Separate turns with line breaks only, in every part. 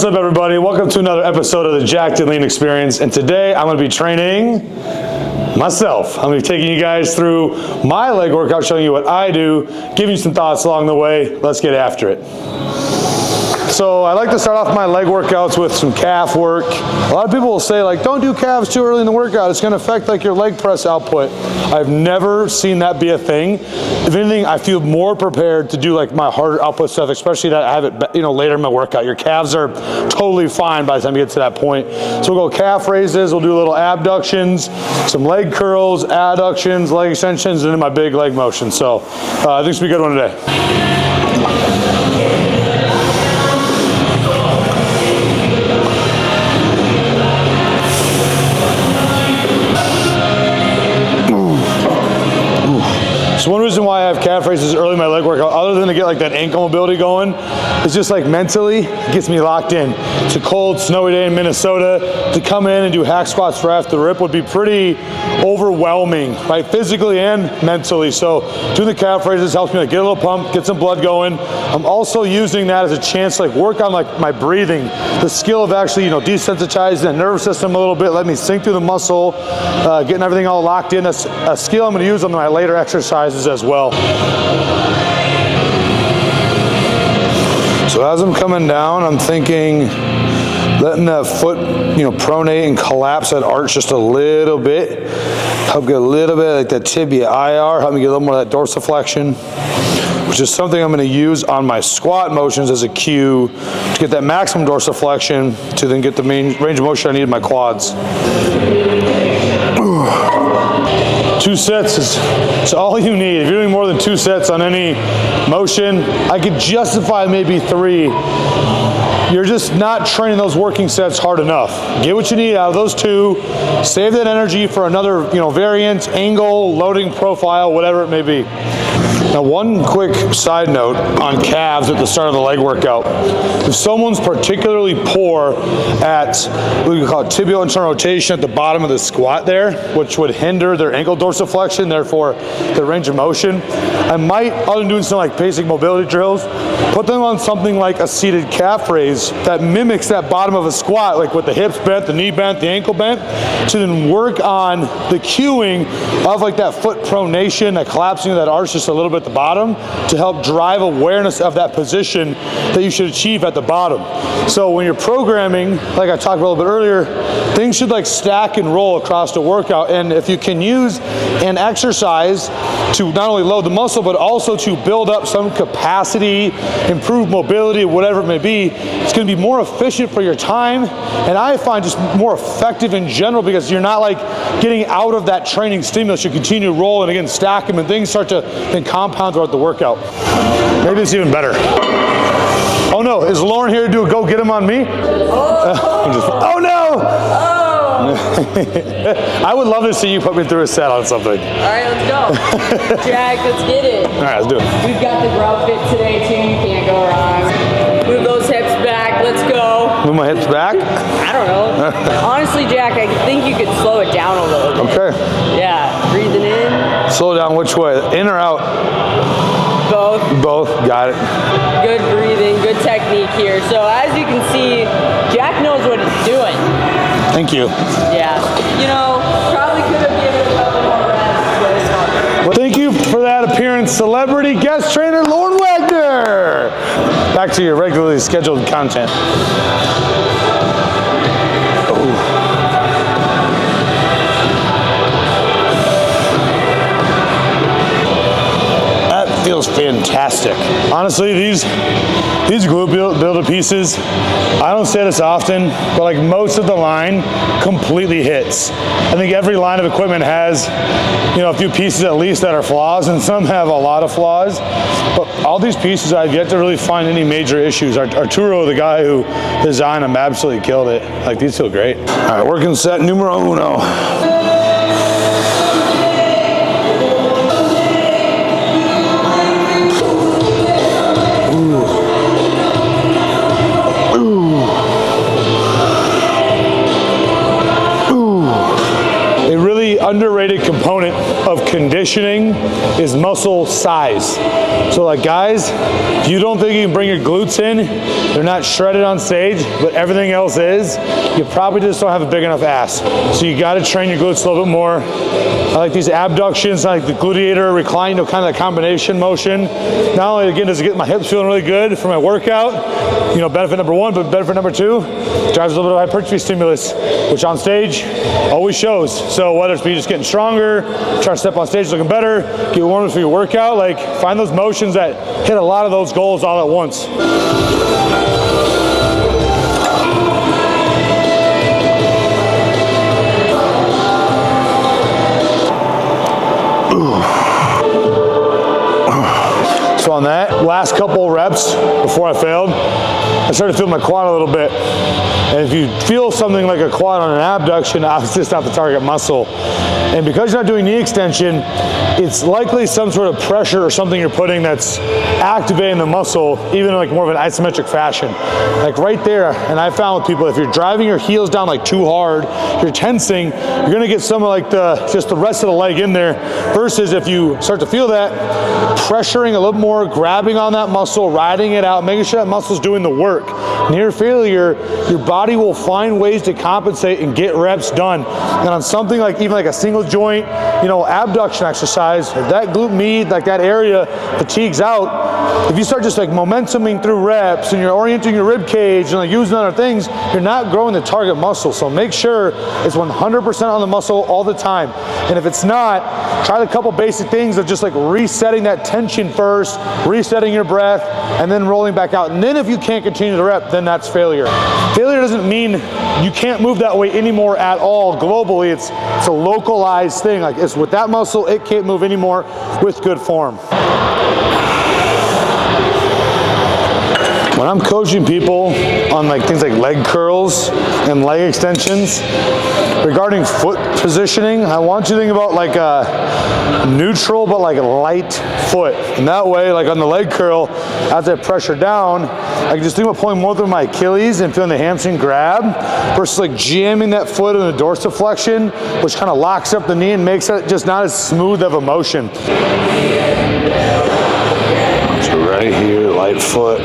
What's up, everybody? Welcome to another episode of the JackedNLeen experience. And today I'm going to be training myself. I'm going to be taking you guys through my leg workout, showing you what I do, giving you some thoughts along the way. Let's get after it. So I like to start off my leg workouts with some calf work. A lot of people will say, like, don't do calves too early in the workout. It's going to affect like your leg press output. I've never seen that be a thing. If anything, I feel more prepared to do like my harder output stuff, especially that I have it, later in my workout. Your calves are totally fine by the time you get to that point. So we'll go calf raises. We'll do little abductions, some leg curls, adductions, leg extensions, and then my big leg motion. So I think it's gonna be a good one today. So one reason why I have calf raises early in my leg workout, other than to get like that ankle mobility going, is just like mentally, it gets me locked in. It's a cold, snowy day in Minnesota. To come in and do hack squats right off the rip would be pretty overwhelming, right? Physically and mentally. So doing the calf raises helps me like get a little pump, get some blood going. I'm also using that as a chance to like work on like my breathing, the skill of actually, desensitizing the nervous system a little bit, let me sink through the muscle, getting everything all locked in. That's a skill I'm going to use on my later exercises as well. So as I'm coming down, I'm thinking letting the foot, pronate and collapse that arch just a little bit. Help get a little bit like that tibia IR, help me get a little more of that dorsiflexion, which is something I'm going to use on my squat motions as a cue to get that maximum dorsiflexion to then get the main range of motion I need in my quads. 2 sets is all you need. If you're doing more than 2 sets on any motion, I could justify maybe 3. You're just not training those working sets hard enough. Get what you need out of those 2. Save that energy for another, variant, angle, loading profile, whatever it may be. Now, one quick side note on calves at the start of the leg workout. If someone's particularly poor at what we call tibial internal rotation at the bottom of the squat there, which would hinder their ankle dorsiflexion, therefore their range of motion, I might, other than doing some like basic mobility drills, put them on something like a seated calf raise that mimics that bottom of a squat, like with the hips bent, the knee bent, the ankle bent, to then work on the cueing of like that foot pronation, that collapsing of that arch just a little bit at the bottom to help drive awareness of that position that you should achieve at the bottom. So when you're programming, like I talked about a little bit earlier, things should like stack and roll across the workout. And if you can use an exercise to not only load the muscle, but also to build up some capacity, improve mobility, whatever it may be, it's going to be more efficient for your time. And I find just more effective in general because you're not like getting out of that training stimulus. You continue to roll and again, stack them and things start to then compound throughout the workout. Maybe it's even better. Oh no, is Lauren here to do a go get him on me? Oh no! I would love to see you put me through a set on something.
All right, let's go. Jack, let's get it.
All right, let's do it.
We've got the grout fit today too, you can't go wrong. Move those hips back, let's go.
Move my hips back?
I don't know. Honestly, Jack, I think you could slow it down a little bit.
Okay.
Yeah, breathing in.
Slow down which way? In or out?
Both.
Both, got it.
Good breathing, good technique here. So as you can see, Jack knows what he's doing.
Thank you.
Yeah, probably could have given a couple more reps, but it's all good.
Thank you for that appearance, celebrity guest trainer Lauren Wagner. Back to your regularly scheduled content. Feels fantastic. Honestly, these glute builder pieces, I don't say this often, but like most of the line completely hits. I think every line of equipment has, a few pieces at least that are flaws, and some have a lot of flaws. But all these pieces, I've yet to really find any major issues. Arturo, the guy who designed them, absolutely killed it. Like, these feel great. All right, working set numero uno. Underrated component of conditioning conditioning is muscle size. So like guys, if you don't think you can bring your glutes in, they're not shredded on stage, but everything else is, you probably just don't have a big enough ass. So you gotta train your glutes a little bit more. I like these abductions, I like the gluteator, recline, kind of that combination motion. Not only again does it get my hips feeling really good for my workout, benefit number one, but benefit number two, drives a little bit of hypertrophy stimulus, which on stage always shows. So whether it's me just getting stronger, trying to step on stage looking better, get warm for your workout, like find those motions that hit a lot of those goals all at once. So on that last couple reps before I failed, I started feeling my quad a little bit. And if you feel something like a quad on an abduction, obviously it's not the target muscle. And because you're not doing knee extension, it's likely some sort of pressure or something you're putting that's activating the muscle, even in like more of an isometric fashion. Like right there, and I found with people, if you're driving your heels down like too hard, you're tensing, you're gonna get some of like just the rest of the leg in there, versus if you start to feel that, pressuring a little more, grabbing on that muscle, riding it out, making sure that muscle's doing the work. Near failure, your body will find ways to compensate and get reps done. And on something like even like a single joint, abduction exercise, if that glute med, like that area fatigues out, if you start just like momentuming through reps and you're orienting your rib cage and like using other things, you're not growing the target muscle. So make sure it's 100% on the muscle all the time. And if it's not, try a couple basic things of just like resetting that tension first, resetting your breath, and then rolling back out. And then if you can't continue the rep, then that's failure. Failure doesn't mean you can't move that way anymore at all globally. It's a localized thing. Like it's with that muscle, it can't move anymore with good form. When I'm coaching people on like things like leg curls and leg extensions, regarding foot positioning, I want you to think about like a neutral but like a light foot. And that way, like on the leg curl, as I pressure down, I can just think about pulling more through my Achilles and feeling the hamstring grab versus like jamming that foot in the dorsiflexion, which kind of locks up the knee and makes it just not as smooth of a motion. So right here, light foot.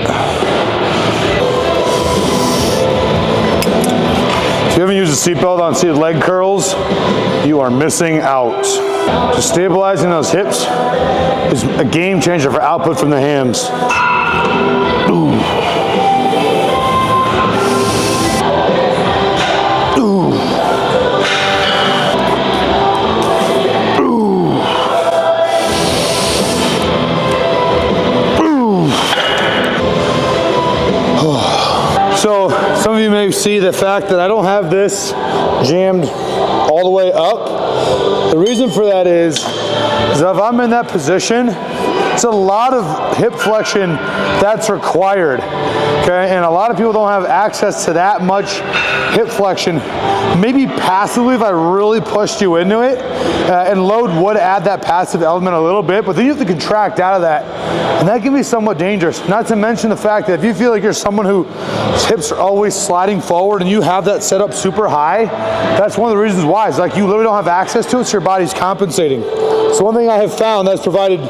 If you haven't used a seatbelt on seated leg curls, you are missing out. Just stabilizing those hips is a game changer for output from the hams. Ooh. Ooh. So some of you may see the fact that I don't have this jammed all the way up. The reason for that is if I'm in that position, it's a lot of hip flexion that's required, okay? And a lot of people don't have access to that much hip flexion. Maybe passively if I really pushed you into it, and load would add that passive element a little bit, but then you have to contract out of that. And that can be somewhat dangerous. Not to mention the fact that if you feel like you're someone whose hips are always sliding forward and you have that set up super high, that's one of the reasons why. It's like you literally don't have access to it, so your body's compensating. So one thing I have found that's provided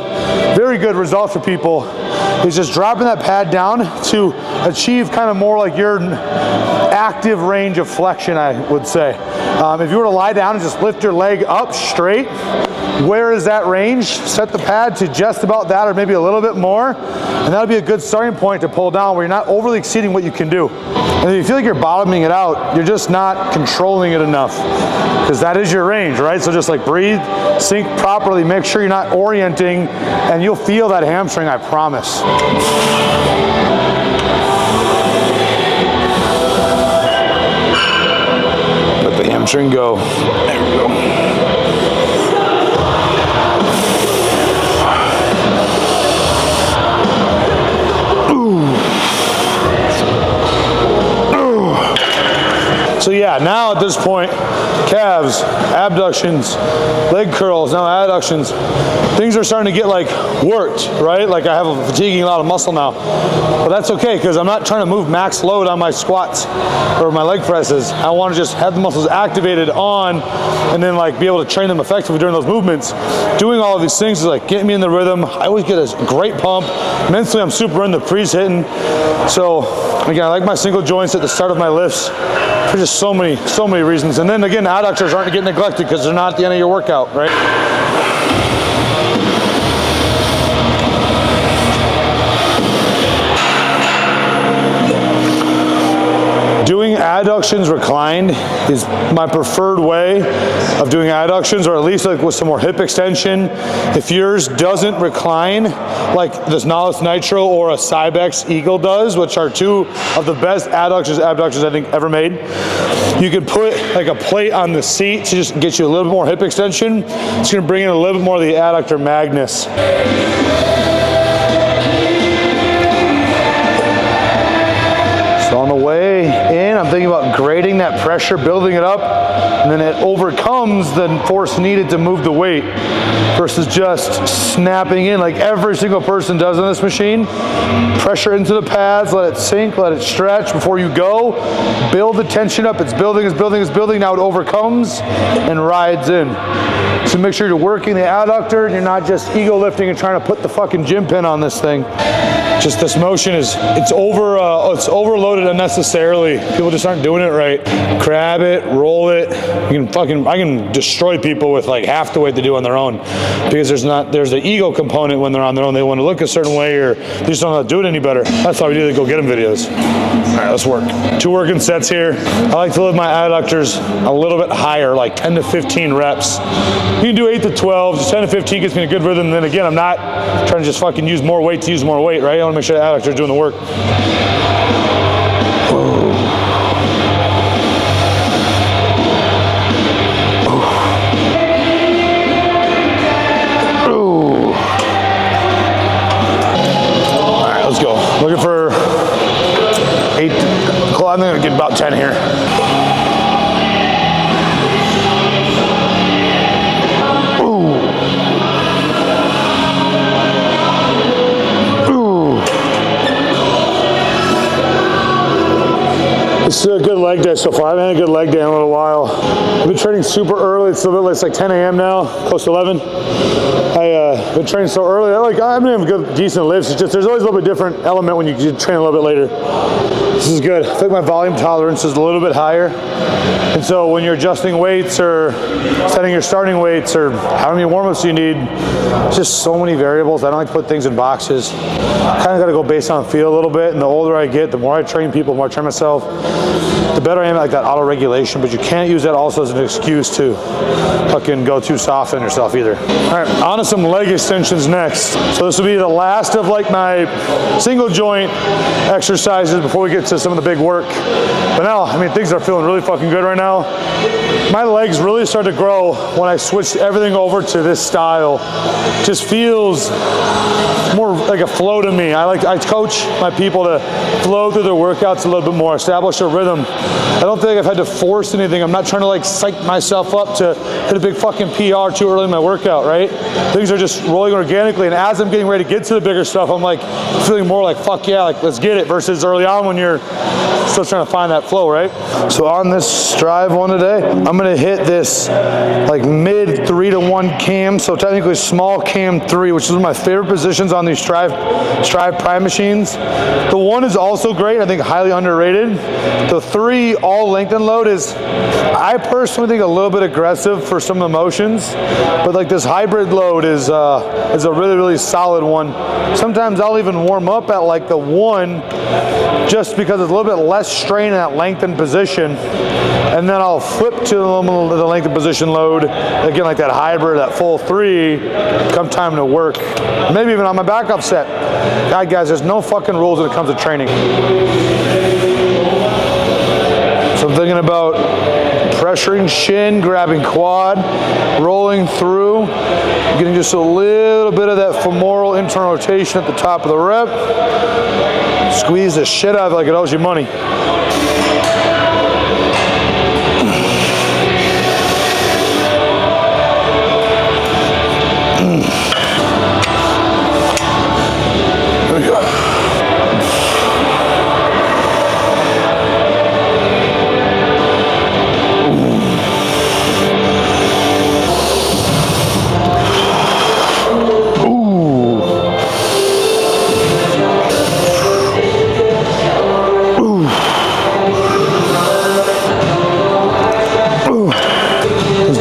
very good results for people is just dropping that pad down to achieve kind of more like your active range of flexion, I would say. If you were to lie down and just lift your leg up straight, where is that range? Set the pad to just about that or maybe a little bit more, and that'll be a good starting point to pull down where you're not overly exceeding what you can do. And if you feel like you're bottoming it out, you're just not controlling it enough, because that is your range, right? So just like breathe, sink properly, make sure you're not orienting, and you'll feel that hamstring, I promise. Let the hamstring go. There we go. So yeah, now at this point, calves, abductions, leg curls, now adductions. Things are starting to get like worked, right? Like I have a fatiguing a lot of muscle now. But that's okay, because I'm not trying to move max load on my squats or my leg presses. I want to just have the muscles activated on and then like be able to train them effectively during those movements. Doing all of these things is like getting me in the rhythm. I always get a great pump. Mentally, I'm super in the pre's hitting. So again, I like my single joints at the start of my lifts for just so many reasons. And then again, adductors aren't getting neglected because they're not at the end of your workout, right? Doing adductions reclined is my preferred way of doing adductions, or at least like with some more hip extension. If yours doesn't recline, like this Nollis Nitro or a Cybex Eagle does, which are two of the best abductions I think ever made, you can put like a plate on the seat to just get you a little bit more hip extension. It's gonna bring in a little bit more of the adductor magnus. So on the way in, I'm thinking about grading that pressure, building it up, and then it overcomes the force needed to move the weight versus just snapping in like every single person does on this machine. Pressure into the pads, let it sink, let it stretch before you go. Build the tension up, it's building, it's building, it's building. Now it overcomes and rides in. So make sure you're working the adductor and you're not just ego lifting and trying to put the fucking gym pin on this thing. Just this motion is, it's overloaded unnecessarily. People just aren't doing it right. Grab it, roll it. I can destroy people with like half the weight they do on their own, because there's the ego component when they're on their own. They want to look a certain way, or they just don't know how to do it any better. That's why we do the go get them videos. All right, let's work. 2 working sets here. I like to live my adductors a little bit higher, like 10 to 15 reps. You can do 8 to 12, just 10 to 15 gets me in a good rhythm. And then again, I'm not trying to just fucking use more weight to use more weight, right? I want to make sure the adductor is doing the work. All right, let's go. Looking for 8. I'm going to get about 10 here. This is a good leg day so far. I haven't had a good leg day in a little while. I've been training super early. It's a little bit, it's like 10 a.m. now, close to 11. I've been training so early. I've been having good, decent lifts. It's just, there's always a little bit different element when you train a little bit later. This is good. I think my volume tolerance is a little bit higher. And so when you're adjusting weights or setting your starting weights or how many warm-ups you need, it's just so many variables. I don't like to put things in boxes. Kind of got to go based on feel a little bit. And the older I get, the more I train people, the more I train myself, the better I am at like that auto-regulation. But you can't use that also as an excuse to fucking go too soft on yourself either. All right, on to some leg extensions next. So this will be the last of like my single joint exercises before we get to some of the big work. But now, I mean, things are feeling really fucking good right now. My legs really started to grow when I switched everything over to this style. Just feels more like a flow to me. I coach my people to flow through their workouts a little bit more, establish a rhythm. I don't think I've had to force anything. I'm not trying to like psych myself up to hit a big fucking PR too early in my workout, right? Things are just rolling organically, and as I'm getting ready to get to the bigger stuff, I'm like feeling more like, fuck yeah, like let's get it, versus early on when you're still trying to find that flow, right? So on this Strive one today, I'm gonna hit this like mid 3 to 1 cam, so technically small cam 3, which is one of my favorite positions on these Strive Prime machines. The 1 is also great, I think highly underrated. The 3 all length and load is, I personally think, a little bit aggressive for some of the motions, but like this hybrid load is a really, really solid one. Sometimes I'll even warm up at like the 1 just because it's a little bit less strain in that lengthened position, and then I'll flip to the lengthened position load, again like that hybrid, that full 3, come time to work. Maybe even on my backup set. God, guys, there's no fucking rules when it comes to training. So I'm thinking about pressuring shin, grabbing quad, rolling through, getting just a little bit of that femoral internal rotation at the top of the rep. Squeeze the shit out of it like it owes you money.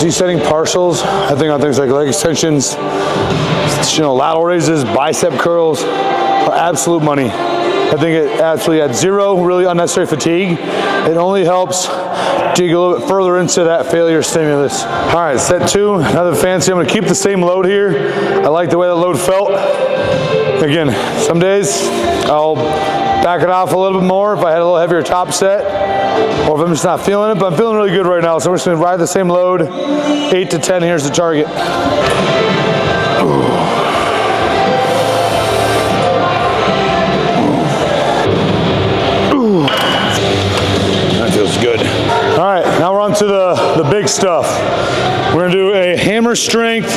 Descending partials, I think on things like leg extensions, lateral raises, bicep curls are absolute money. I think it absolutely adds zero really unnecessary fatigue. It only helps dig a little bit further into that failure stimulus. All right, set 2, another fancy. I'm gonna keep the same load here. I like the way that load felt. Again, some days I'll back it off a little bit more if I had a little heavier top set, or if I'm just not feeling it, but I'm feeling really good right now. So we're just gonna ride the same load, 8 to 10, here's the target. That feels good. All right, now we're on to the big stuff. We're gonna do a hammer strength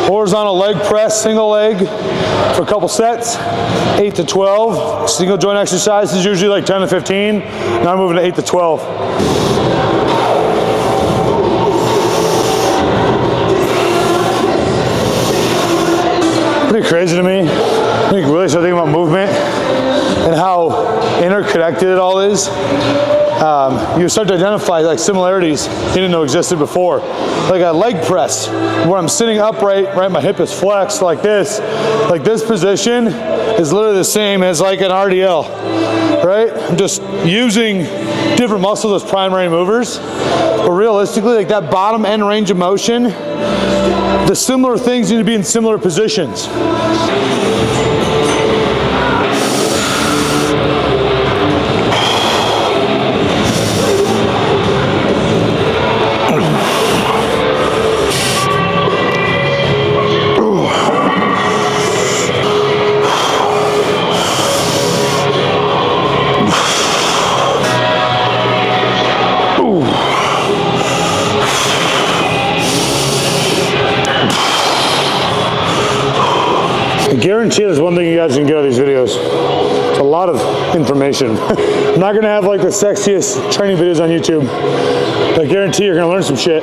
horizontal leg press, single leg, for a couple sets, 8 to 12. Single joint exercise is usually like 10 to 15. Now I'm moving to 8 to 12. Pretty crazy to me. I think really start thinking about movement and how interconnected it all is. You start to identify like similarities you didn't know existed before. Like a leg press, where I'm sitting upright, right, my hip is flexed like this position is literally the same as like an RDL, right? I'm just using different muscles as primary movers, but realistically, like that bottom end range of motion, the similar things need to be in similar positions. I guarantee there's one thing you guys can get out of these videos. It's a lot of information. I'm not gonna have like the sexiest training videos on YouTube, but I guarantee you're gonna learn some shit.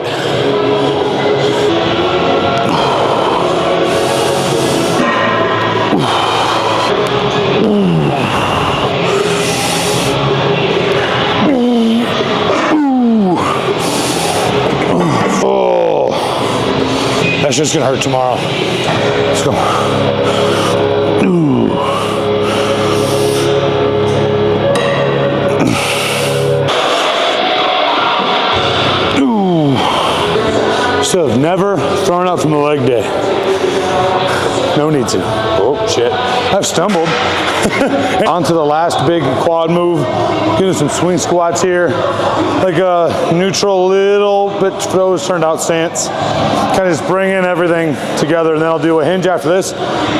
Oh, that's just gonna hurt tomorrow. Let's go. So I've never thrown up from the leg day. No need to. Oh shit, I've stumbled. On to the last big quad move. Getting some swing squats here. Like a neutral little bit throws turned out stance. Kind of just bring in everything together, and then I'll do a hinge after this,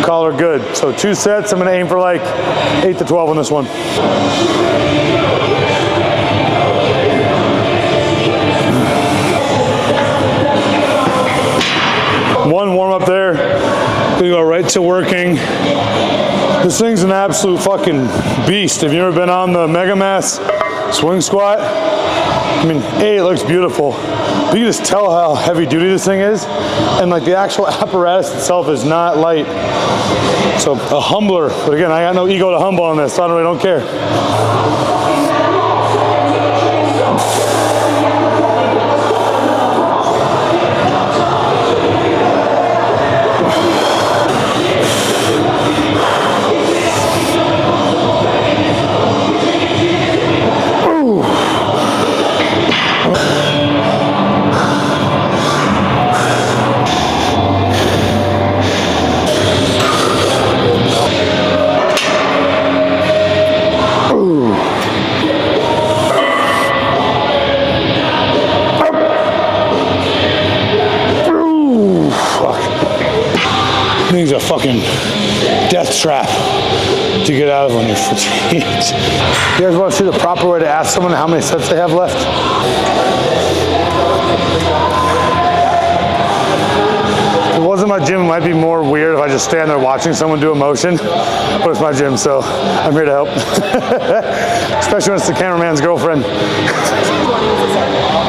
call her good. So 2 sets, I'm gonna aim for like 8 to 12 on this one. One warm up there, gonna go right to working. This thing's an absolute fucking beast. Have you ever been on the Mega Mass swing squat? I mean, A, it looks beautiful, but you can just tell how heavy duty this thing is, and like the actual apparatus itself is not light. So a humbler, but again, I got no ego to humble on this, so I really don't care. Thing's a fucking death trap to get out of when you're fatigued. You guys want to see the proper way to ask someone how many sets they have left? If it wasn't my gym, it might be more weird if I just stand there watching someone do a motion, but it's my gym, so I'm here to help. Especially when it's the cameraman's girlfriend.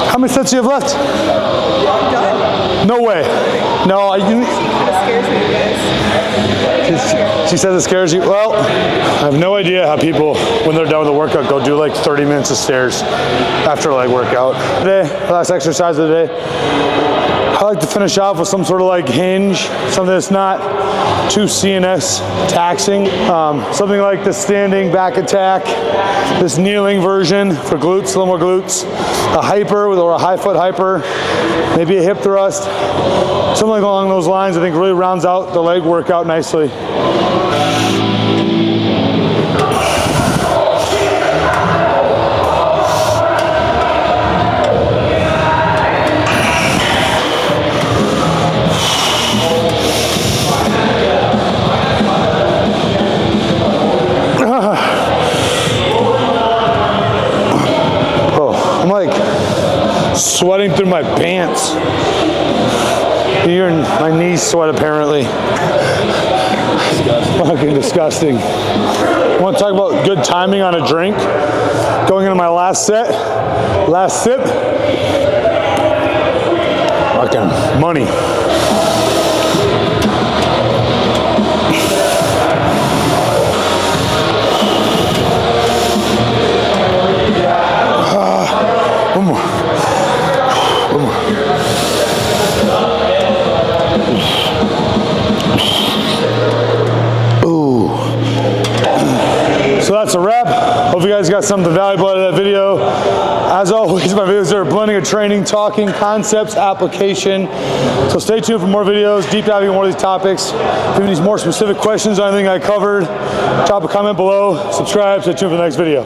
How many sets do you have left? No way. No, she says it scares you. Well, I have no idea how people, when they're done with the workout, go do like 30 minutes of stairs after a leg workout. Today, last exercise of the day. I like to finish off with some sort of like hinge, something that's not too CNS taxing. Something like the standing back attack, this kneeling version for glutes, a little more glutes. A hyper or a high foot hyper, maybe a hip thrust. Something along those lines I think really rounds out the leg workout nicely. I'm like sweating through my pants. Even my knees sweat apparently. Fucking disgusting. I want to talk about good timing on a drink. Going into my last set, last sip. Fucking money. One more. One more. Ooh. So that's a wrap. Hope you guys got something valuable out of that video. As always, my videos are a blending of training, talking, concepts, application. So stay tuned for more videos, deep diving on more of these topics. If you have any more specific questions on anything I covered, drop a comment below, subscribe, stay tuned for the next video.